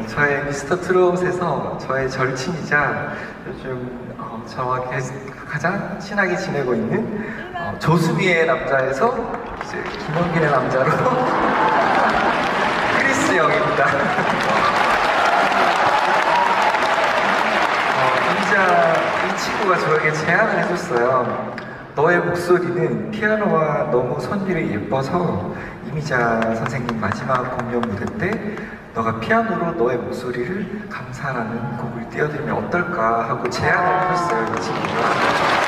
저의 미스터 트롯에서 저의 절친이자 요즘 저와 가장 친하게 지내고 있는 조수미의 남자에서 이제 김원빈의 남자로 크리스 형입니다. 이 친구가 저에게 제안을 해줬어요. 너의 목소리는 피아노와 너무 선율이 예뻐서 이미자 선생님 마지막 공연 무대 때 너가 피아노로 너의 목소리를 감사라는 곡을 띄워드리면 어떨까 하고 제안을 해줬어요, 이 친구가.